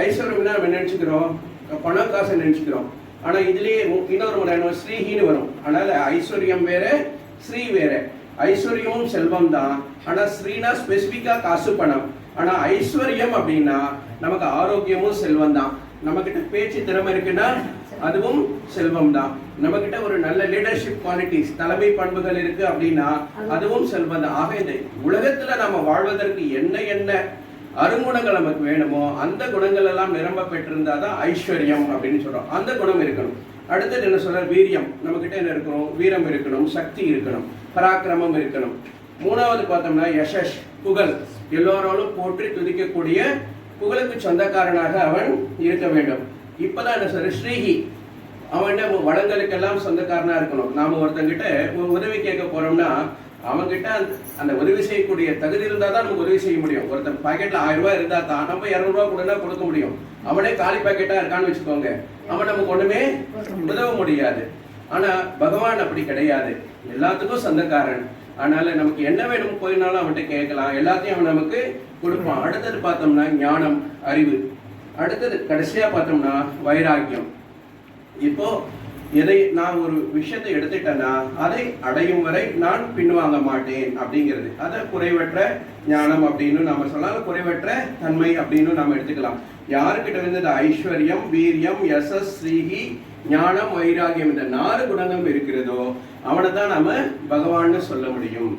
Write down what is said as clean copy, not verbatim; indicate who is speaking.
Speaker 1: ஐஸ்வர்யம்னா நம்ம நினைச்சுக்கிறோம் பணம் காசை நினைச்சுக்கிறோம். ஆனா இதுலயே இன்னொரு முறை ஸ்ரீஹின்னு வரும். அதனால ஐஸ்வர்யம் வேற ஸ்ரீ வேற. ஐஸ்வர்யமும் செல்வம் தான். ஆனா ஸ்ரீனா ஸ்பெசிபிக்கா காசு பணம். ஆனா ஐஸ்வர்யம் அப்படின்னா நமக்கு ஆரோக்கியமும் செல்வம் தான். நம்ம கிட்ட பேச்சு திறமை இருக்குன்னா அதுவும் செல்வம் தான். நம்ம கிட்ட ஒரு நல்ல லீடர்ஷிப் குவாலிட்டிஸ் தலைமை பண்புகள் இருக்கு அப்படின்னா அதுவும் செல்வம் தான். ஆக இந்த உலகத்துல நம்ம வாழ்வதற்கு என்ன என்ன அருங்குணங்கள் நமக்கு வேணுமோ அந்த குணங்கள் எல்லாம் நிரம்ப பெற்றிருந்தாதான் ஐஸ்வர்யம் அப்படின்னு சொல்றோம். அந்த குணம் இருக்கணும். அடுத்தது என்ன சொல்ற, வீரியம். நம்ம கிட்ட என்ன இருக்கணும், வீரம் இருக்கணும், சக்தி இருக்கணும், பராக்கிரமம் இருக்கணும். மூணாவது பார்த்தோம்னா யசஸ், புகழ். எல்லோராலும் போற்றி துதிக்கக்கூடிய புகழுக்கு சொந்தக்காரனாக அவன் இருக்க வேண்டும். இப்பதான் என்ன சொல்ற, ஸ்ரீஹி. அவன் வளங்களுக்கெல்லாம் சொந்தக்காரனா இருக்கணும். நாம ஒருத்தங்கிட்ட உதவி கேட்க போறோம்னா அவன்கிட்ட அந்த உதவி செய்யக்கூடிய தகுதி இருந்தா தான் நமக்கு உதவி செய்ய முடியும். ஒருத்தன் பாக்கெட்ல 1000 ரூபாய் இருந்தா தான் நம்ம 200 ரூபாய் கூட கொடுக்க முடியும். அவனே காலி பாக்கெட்டா இருக்கான்னு வச்சுக்கோங்க, அவன் நமக்கு ஒண்ணுமே உதவ முடியாது. ஆனா பகவான் அப்படி கிடையாது, எல்லாத்துக்கும் சொந்தக்காரன். அதனால நமக்கு என்ன வேணும் போயினாலும் அவன்கிட்ட கேட்கலாம், எல்லாத்தையும் அவன் நமக்கு கொடுப்பான். அடுத்தது பார்த்தோம்னா ஞானம், அறிவு. அடுத்தது கடைசியா பார்த்தோம்னா வைராக்கியம். இப்போ எதை நான் ஒரு விஷயத்தை எடுத்துட்டேன்னா அதை அடையும் வரை நான் பின்வாங்க மாட்டேன் அப்படிங்கிறது. அதை குறைவற்ற ஞானம் அப்படின்னு நாம சொல்லலாம், குறைவற்ற தன்மை அப்படின்னு நாம எடுத்துக்கலாம். யாருக்கிட்ட இருந்து இந்த ஐஸ்வர்யம், வீரியம், யசஸ், ஸ்ரீஹி, ஞானம், வைராகியம் இந்த 4 குணங்கள் இருக்கிறதோ அவனை தான் நாம பகவான்னு சொல்ல முடியும்.